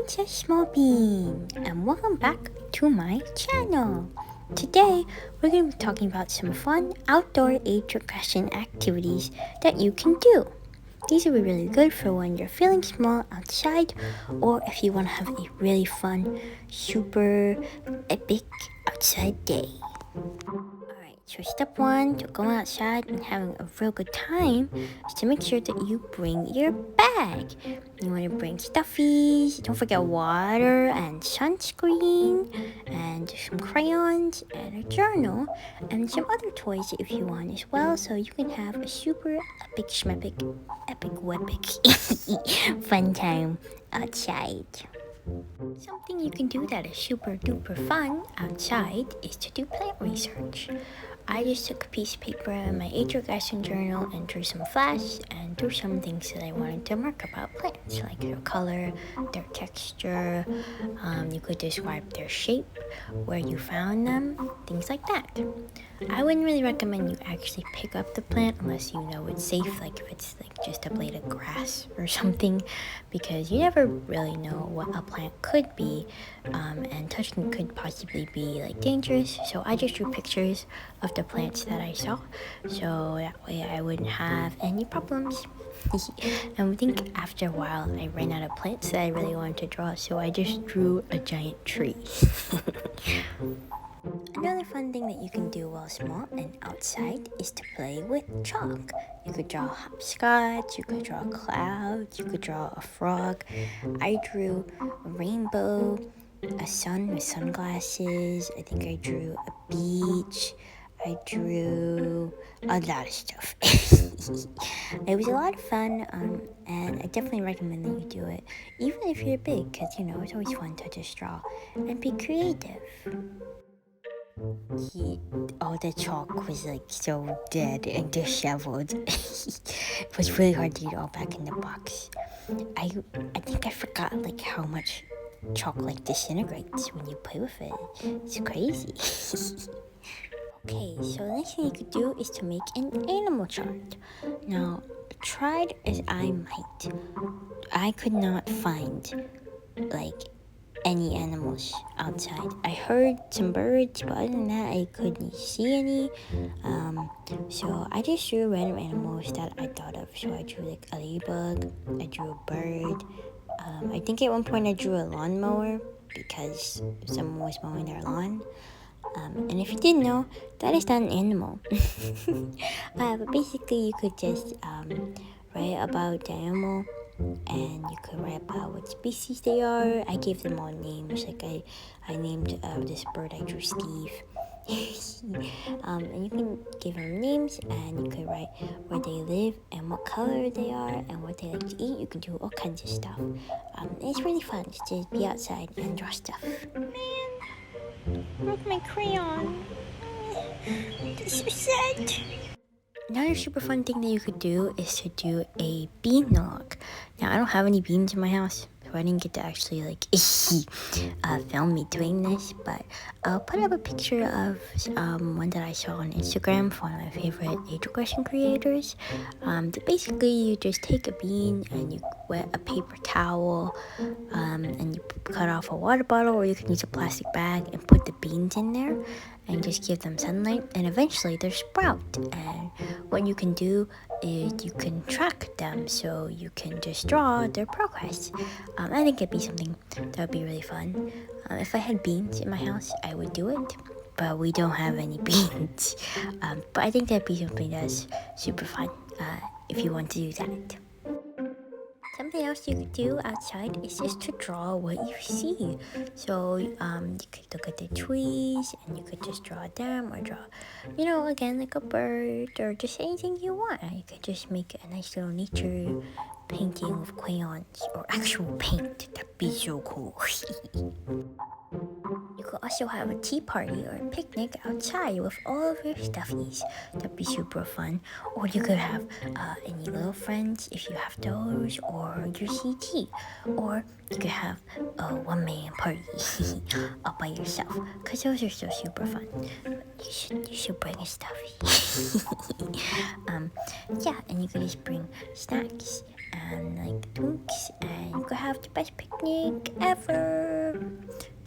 Princess Small Bean, and welcome back to my channel. Today, we're going to be talking about some fun outdoor age regression activities that you can do. These will be really good for when you're feeling small outside, or if you want to have a really fun, super epic outside day. Alright, so step one to going outside and having a real good time is to make sure that you bring your bag. You want to bring stuffies, don't forget water and sunscreen, and some crayons and a journal, and some other toys if you want as well, so you can have a super epic fun time outside. Something you can do that is super duper fun outside is to do plant research. I just took a piece of paper and my age regression journal and drew some flash and drew some things that I wanted to mark about plants, like their color, their texture. You could describe their shape, where you found them, things like that. I wouldn't really recommend you actually pick up the plant unless you know it's safe, like if it's like just a blade of grass or something, because you never really know what a plant could be, and touching could possibly be like dangerous. So I just drew pictures of the plants that I saw, so that way I wouldn't have any problems. And I think after a while I ran out of plants that I really wanted to draw, so I just drew a giant tree. Another fun thing that you can do while small and outside is to play with chalk. You could draw hopscotch, you could draw clouds, you could draw a frog. I drew a rainbow, a sun with sunglasses. I think I drew a beach. I drew a lot of stuff. It was a lot of fun, and I definitely recommend that you do it, even if you're big, because it's always fun to just draw and be creative. The chalk was like so dead and disheveled. It was really hard to get it all back in the box. I think I forgot like how much chalk like disintegrates when you play with it. It's crazy. Okay, so the next thing you could do is to make an animal chart. Now, tried as I might, I could not find like any animals outside. I heard some birds, but other than that, I couldn't see any. So I just drew random animals that I thought of. So I drew like a ladybug, I drew a bird. I think at one point I drew a lawnmower because someone was mowing their lawn. And if you didn't know, that is not an animal. But basically, you could just write about the animal, and you could write about what species they are. I gave them all names. Like I named this bird, I drew Steve. And you can give them names, and you could write where they live and what color they are and what they like to eat. You can do all kinds of stuff. It's really fun to just be outside and draw stuff. Man, broke my crayon. This is so sad. Another super fun thing that you could do is to do a bean log. Now, I don't have any beans in my house, so I didn't get to actually film me doing this, but I'll put up a picture of one that I saw on Instagram from one of my favorite age regression creators. Basically, you just take a bean and you wet a paper towel, and you cut off a water bottle, or you can use a plastic bag and put the beans in there and just give them sunlight, and eventually they'll sprout. And what you can do is you can track them, so you can just draw their progress. I think it'd be something that would be really fun. If I had beans in my house, I would do it, but we don't have any beans. But I think that'd be something that's super fun if you want to do that. Something else you could do outside is just to draw what you see. So you could look at the trees and you could just draw them, or draw, again, like a bird, or just anything you want. You could just make a nice little nature painting with crayons or actual paint. That'd be so cool. You could also have a tea party or a picnic outside with all of your stuffies. That'd be super fun. Or you could have any little friends if you have those, or your CT. Or you could have a one-man party all by yourself, because those are still super fun. You should bring a stuffy. Yeah, and you could just bring snacks and like drinks, and you could have have the best picnic ever.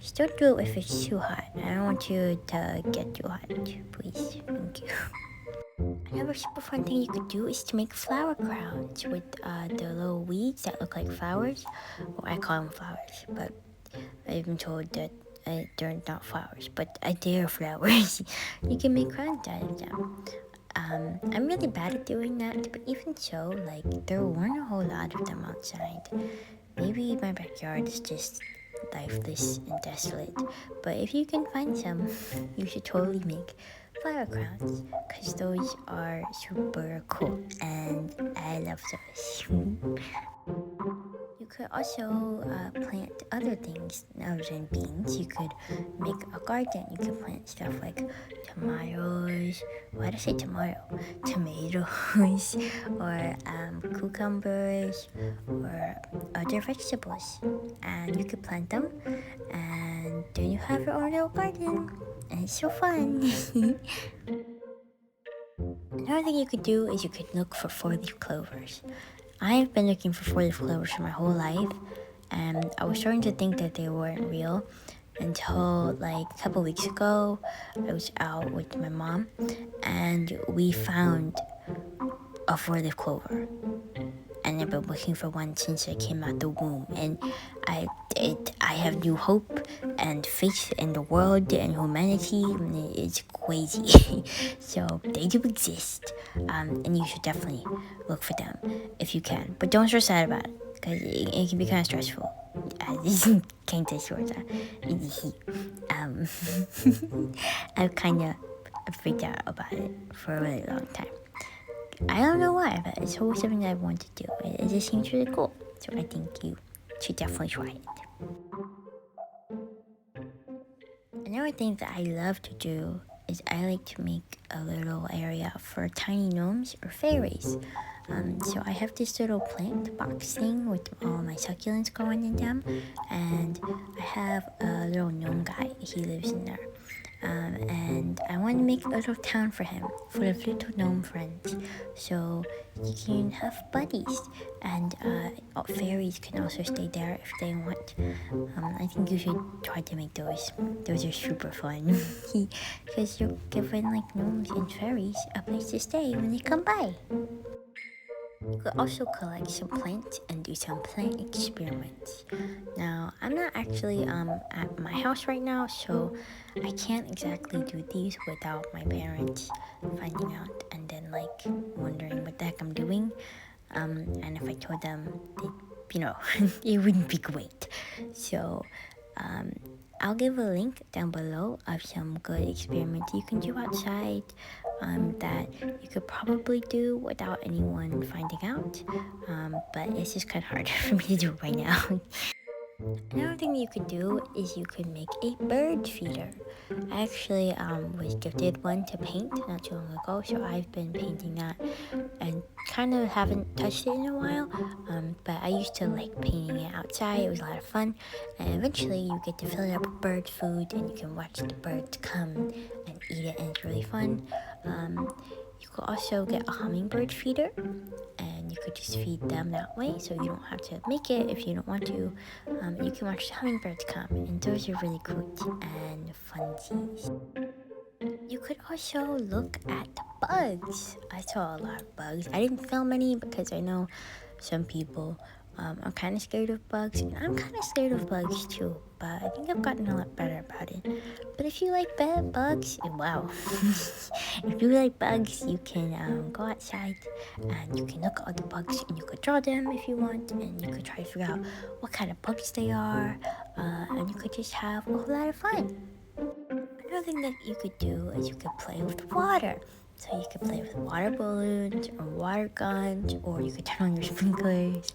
Just don't do it if it's too hot. I don't want you to get too hot, please. Thank you. Another super fun thing you could do is to make flower crowns with the little weeds that look like flowers. Well, I call them flowers, but I've been told that they're not flowers, but they are flowers. You can make crowns out of them. I'm really bad at doing that, but even so, like, there weren't a whole lot of them outside. Maybe my backyard is just lifeless and desolate, but if you can find some, you should totally make flower crowns, because those are super cool, and I love those. You could also plant other things other than beans. You could make a garden. You could plant stuff like tomatoes. Why did I say tomato? Tomatoes, or cucumbers, or other vegetables. And you could plant them, and then you have your own little garden. And it's so fun. Another thing you could do is you could look for four-leaf clovers. I've been looking for four-leaf clovers for my whole life, and I was starting to think that they weren't real until like a couple weeks ago. I was out with my mom, and we found a four-leaf clover. And I've been looking for one since I came out the womb, and I have new hope and faith in the world and humanity. It's crazy. So they do exist, and you should definitely look for them if you can. But don't stress out about it, because it can be kind of stressful. I can't say short. I've kind of freaked out about it for a really long time. I don't know why, but it's always something that I want to do. It just seems really cool. So I think you should definitely try it. Another thing that I love to do is I like to make a little area for tiny gnomes or fairies. So I have this little plant box thing with all my succulents growing in them, and I have a little gnome guy. He lives in there. And I want to make a little town for him, full of little gnome friends, so he can have buddies, and fairies can also stay there if they want. I think you should try to make those. Those are super fun, because you're giving like gnomes and fairies a place to stay when they come by. You could also collect some plants and do some plant experiments. Now, I'm not actually at my house right now, so I can't exactly do these without my parents finding out and then like wondering what the heck I'm doing. And if I told them, it wouldn't be great. So, I'll give a link down below of some good experiments you can do outside that you could probably do without anyone finding out, but it's just kind of hard for me to do right now. Another thing you could do is you could make a bird feeder. I actually was gifted one to paint not too long ago, so I've been painting that and kind of haven't touched it in a while, but I used to like painting it outside. It was a lot of fun, and eventually you get to fill it up with bird food and you can watch the birds come and eat it, and it's really fun. You could also get a hummingbird feeder, and you could just feed them that way, so you don't have to make it if you don't want to. You can watch the hummingbirds come, and those are really cute and funsies. You could also look at the bugs. I saw a lot of bugs. I didn't film any because I know some people are kind of scared of bugs, and I'm kind of scared of bugs too, but I think I've gotten a lot better about it. But if you like bugs, wow. If you like bugs, you can go outside and you can look at all the bugs, and you could draw them if you want, and you could try to figure out what kind of bugs they are, and you could just have a whole lot of fun. Another thing that you could do is you could play with water. So you could play with water balloons or water guns, or you could turn on your sprinklers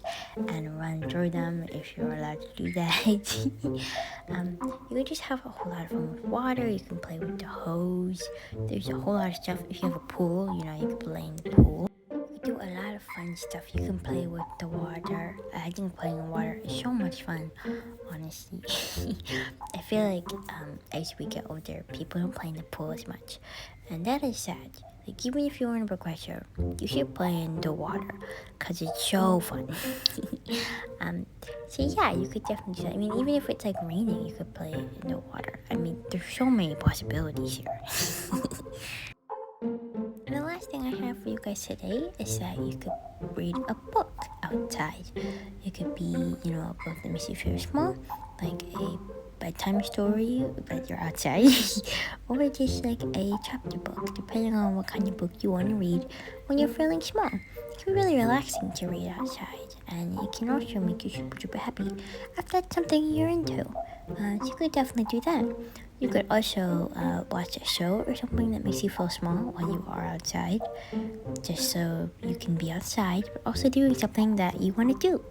and run through them if you're allowed to do that. You could just have a whole lot of fun with water. You can play with the hose. There's a whole lot of stuff. If you have a pool, you could play in the pool. You do a lot of fun stuff. You can play with the water. I think playing in water is so much fun, honestly. I feel like as we get older, people don't play in the pool as much, and that is sad. Like, even if you're in a regression, you should play in the water, because it's so fun. So yeah, you could definitely do that. I mean, even if it's like raining, you could play in the water. I mean, there's so many possibilities here. And the last thing I have for you guys today is that you could read a book outside. It could be, a book that makes you feel small, like a bedtime story, but you're outside, or just like a chapter book, depending on what kind of book you want to read when you're feeling small. It can be really relaxing to read outside, and it can also make you super, super happy if that's something you're into. So you could definitely do that. You could also watch a show or something that makes you feel small while you are outside, just so you can be outside, but also doing something that you want to do.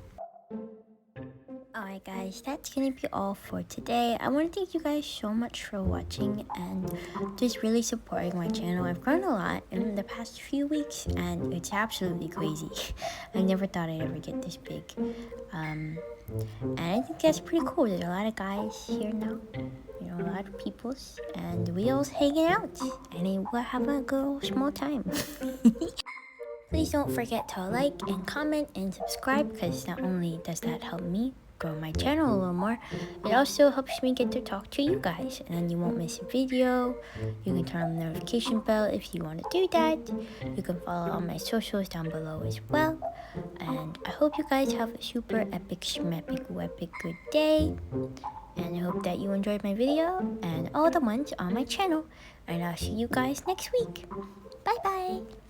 Alright guys, that's gonna be all for today. I want to thank you guys so much for watching and just really supporting my channel. I've grown a lot in the past few weeks and it's absolutely crazy. I never thought I'd ever get this big. And I think that's pretty cool. There's a lot of guys here now, a lot of peoples, and we all hanging out and we're having a good old small time. Please don't forget to like and comment and subscribe, because not only does that help me grow my channel a little more, it also helps me get to talk to you guys, and then you won't miss a video. You can turn on the notification bell if you want to do that. You can follow all my socials down below as well. And I hope you guys have a super epic schmepic wepic good day, and I hope that you enjoyed my video and all the ones on my channel, and I'll see you guys next week. Bye bye.